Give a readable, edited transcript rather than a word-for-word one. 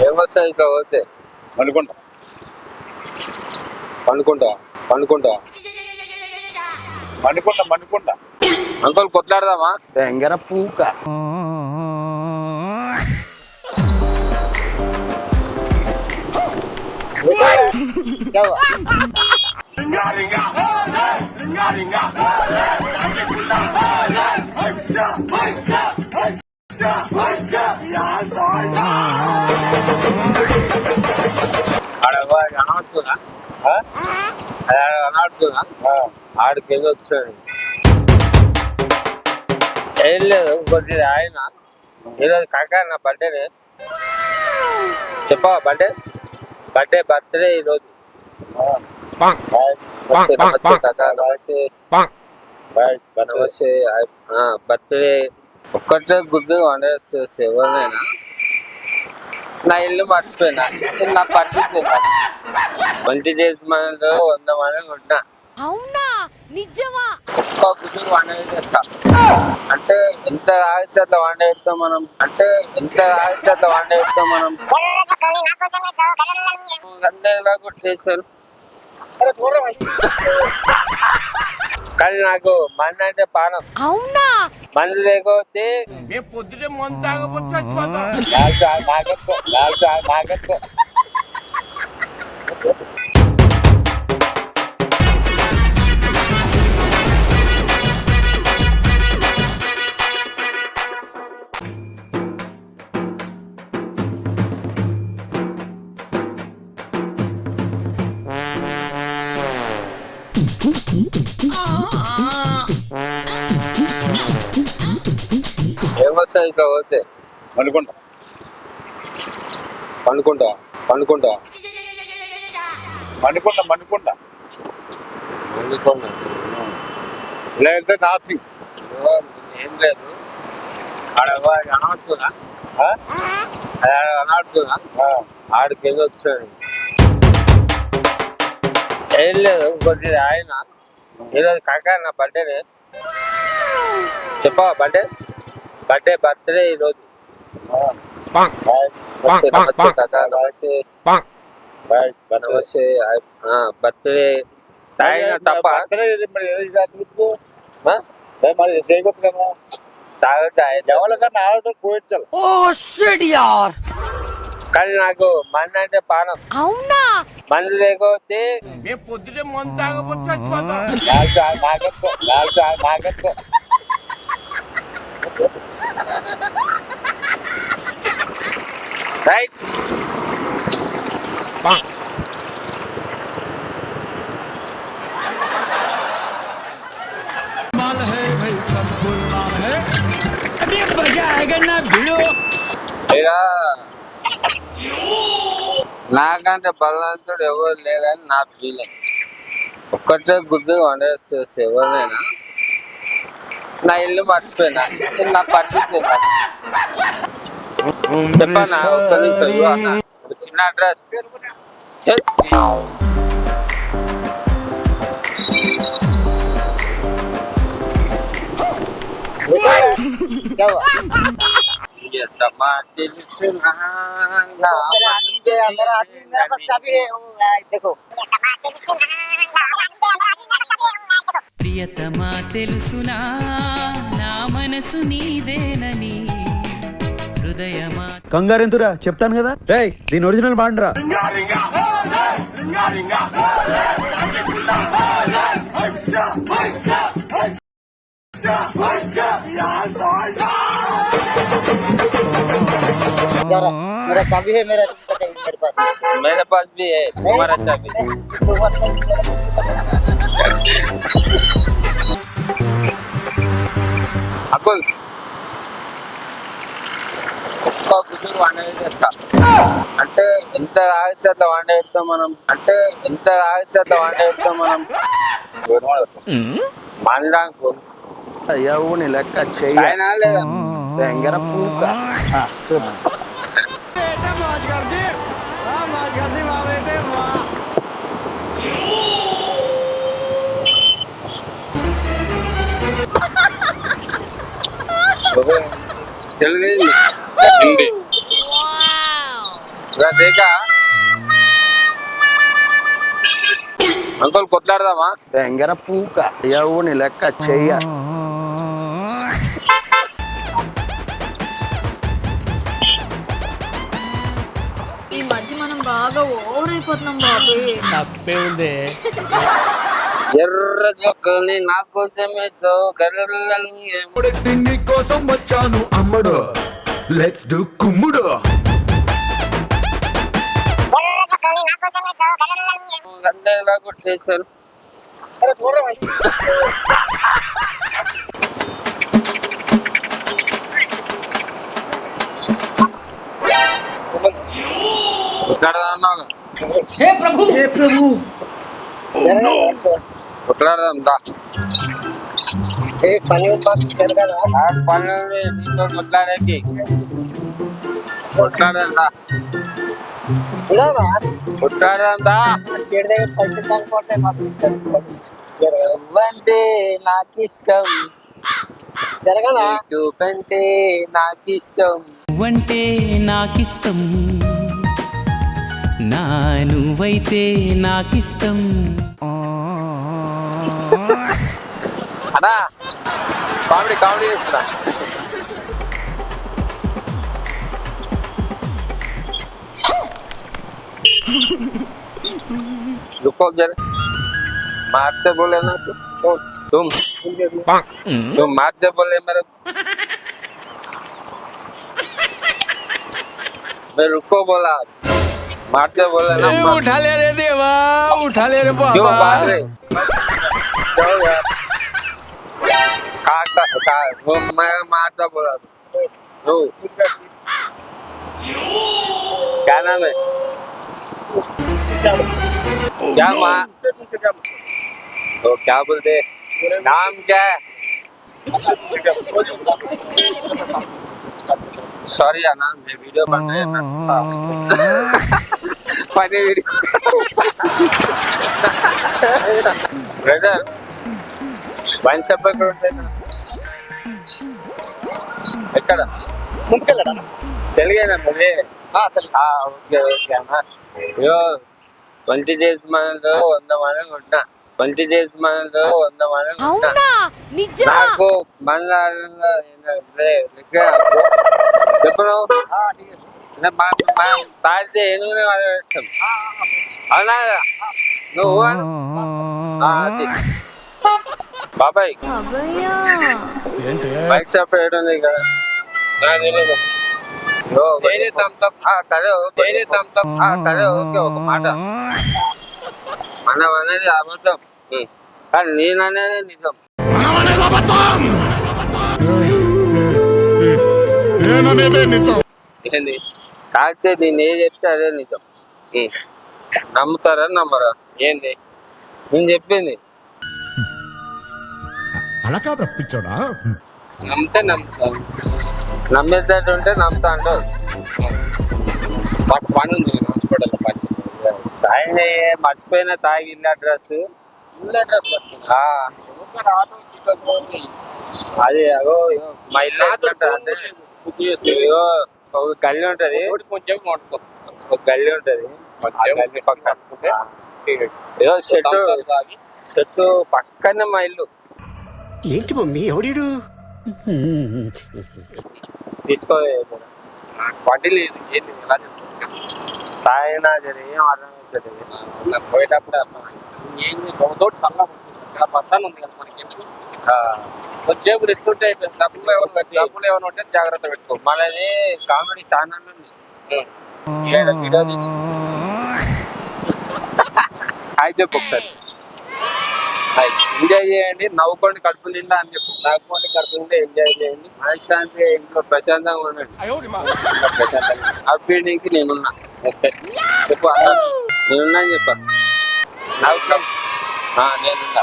ఏమొస్తాయి ఇట్లా పోతే? పండుకుంటా పండుకుంటా పండుకుంటా పండుకుంటా పండుకుంటా అంకుల్ కొట్లాడదామా? తెంగర పూక అనవడుతుందా? అనవడుతుందా? ఆడికి ఏదో వచ్చాడు. ఏం లేదు, కొద్దిగా ఆయన ఈరోజు కాకా నా బర్త్డేనే. చెప్పవా? బర్త్డే ఈరోజు. నమస్తే కాకా, నమస్తే నమస్తే. బర్త్డే ఒక్కటే గుర్తు వండేస్తే ఎవరినైనా. నా ఇల్లు మర్చిపోయినా, నా పరిస్థితి మంచి చేతి మనలో 100 మంది ఉంటా. అవునా? నిజమా? ఒక్క గుర్తు వండ చేస్తా అంటే ఎంత ఆగితే అట్లా వండ వేస్తాం మనం. అందరిలా కూడా చేశాను. కానీ నాకు మంది అంటే పానం. అవునా? మంది లేకపోతే పొద్దుటే మందు తాగపోతే ఏమొస్తాయి ఇట్లా పోతే? పండుకుంటా పండుకుంటా పండుకుంటా పండుకుంటా పండుకుంటా పండుకుంటా లేకపోతే నాసి ఏం లేదు. అనవడుతుందా? అనవడుతుందా? ఆడికి ఏదో వచ్చాడు. ఏం లేదు, కొద్దిగా ఆయన ఈరోజు కాకా నా బర్త్డేనే. చెప్పవా? బర్త్డే ఈరోజు. నమస్తే కాకా, నమస్తే నమస్తే. బర్త్డే తప్ప చేయకూడదు కదా. ఎవరికన్నా ఆడటం పోయించాలి. ఓ షిట్ యార్. కానీ నాకు మంది అంటే పానం. అవునా? మంది లేకపోతే పొద్దుటే మందు తాగపోతే రైట్. నాకంటే బలవంతుడు ఎవరు లేదని నా ఫీలింగ్. ఒక్కటే గుర్తు వండేస్తే ఎవరినైనా. నా ఇల్లు మర్చిపోయినా, నా పరిస్థితి చెప్పన్నా? ఒక్క నిమిషం ఇవ్వు అన్న, ఒక చిన్న అడ్రస్. ఎంతమా తెలుసునా ప్రియతమా తెలుసునా నా మనసు నీదేనని హృదయమా. కంగారెంతురా చెప్తాను కదా. రేయ్, దీని ఒరిజినల్ బాండ్రా. मेरा चाबी है, मेरे पास मेरे पास भी है, तुम्हारा चाबी. అప్పుడు ఒక్క గుర్తు వండ చేస్తా అంటే ఎంత ఆగితే అట్లా వండ వేస్తాం మనం. మానడానికి ఎవని లెక్క చెయ్యి అయినా లేదా? తెంగర పూక తెలుగు హిందీ దేకా అంకుల్ కొట్లాడదామా? తెంగర పూక అయ్యావుని లెక్క చెయ్య. ఈ మధ్య మనం బాగా ఓవర్ అయిపోతున్నాం బాబు. తప్పే ఉంది. ఎర్ర చొక్కని నా కోసమే నీ కోసం వచ్చాను అమ్మడు. Let's do కుమ్ముడు. గంటలా కొట్టేశారు. కొట్లాడదాం కొట్లాడదాం దా పని నీతో కొట్లాడేకి కొట్లాడదాం దా కొట్లాడదాం దా. నువ్వంటే నాకు ఇష్టం జరగదా అంటే నాకు ఇష్టం నువ్వంటే నాకిష్టం నా నువ్వైతే నాకిష్టం. అన్నా కామెడీ కామెడీ చేస్తున్నా. रुको जरा मारते बोले ना तुम मारते बोले मेरे मैं रुको बोला मारते बोले ना उठा ले रे देवा, उठा ले रे क्यों बाबा. मार रहे जाओ यार वो मैं मारता बोला तो क्या नाम है क्या माँ तो क्या बोलते नाम क्या है? सॉरी ना मैं वीडियो बन रहे हैं ना funny video brother wine shop ఎక్కడ ఉంటాయి? ఎక్కడ తెలుగేనా మరి? ఓకే ఓకే అన్న. అయ్యో వంటి చేతి మనలో 100 మంది కొట్టినా, వంటి చేతి మనలో 100 మంది కొట్టినా. అవునా నిజమా? నాకు మన చెప్పను తాగితే ఎనుగునే వాళ్ళు వేస్తాం. అవునా నువ్వు అది బాబాయ్ బైక్ షాప్ ఏడుంది కదా సరే ఓకే సరే ఓకే ఒక మాట మనం అనేది అబద్ధం కానీ నేననేది నిజం. ఏంది తాగితే నేను ఏది చెప్తే అదే నిజం. నమ్ముతారా నమ్మరా? ఏంది నేను చెప్పింది అలా కాదు పిచ్చోడా. నమ్మితే నమ్ముతాను, నమ్మేటట్టు ఉంటే నమ్ముతా అంటారు. మాకు పని ఉంది హాస్పిటల్ పని. సాయం మర్చిపోయిన తాగి ఇల్లు అడ్రస్ అది అగో మా ఇల్లు అంటే ఒక గల్లీ ఉంటది, కొంచెం ఒక గల్లీ ఉంటది పక్కన ఏదో చెట్టు పక్కనే మా ఇల్లు. ఏంటి మమ్మీ ఎవడీడు? తీసుకో వడ్డీ లేదు ఏంటి ఎలా తీసుకో తాగినా సరే ఏం అర్థం అవుతుంది. పోయేటప్పుడు ఏం తోటి చల్లగా ఇక్కడ పత్తాలు ఉంది కదా మనకి ఎందుకు వచ్చేపు రిస్క్ ఉంటే డబ్బులు ఏమైనా ఉంటే జాగ్రత్త పెట్టుకో. మనది కామెడీ ఛానల్ ఉంది వీడియో తీసి హాయ్ చెప్పు ఒకసారి. ఎంజాయ్ చేయండి, నవ్వుకోండి కడుపు నిండా అని చెప్పు. నవ్వుకోండి కడుపు నిండా ఎంజాయ్ చేయండి, మనశ్శాంతిగా ఇంట్లో ప్రశాంతంగా ఉండండి. హ్యాపీకి నేనున్నా చెప్పు అన్న నేనున్నా అని చెప్పాను. నవ్వుతాం నేనున్నా.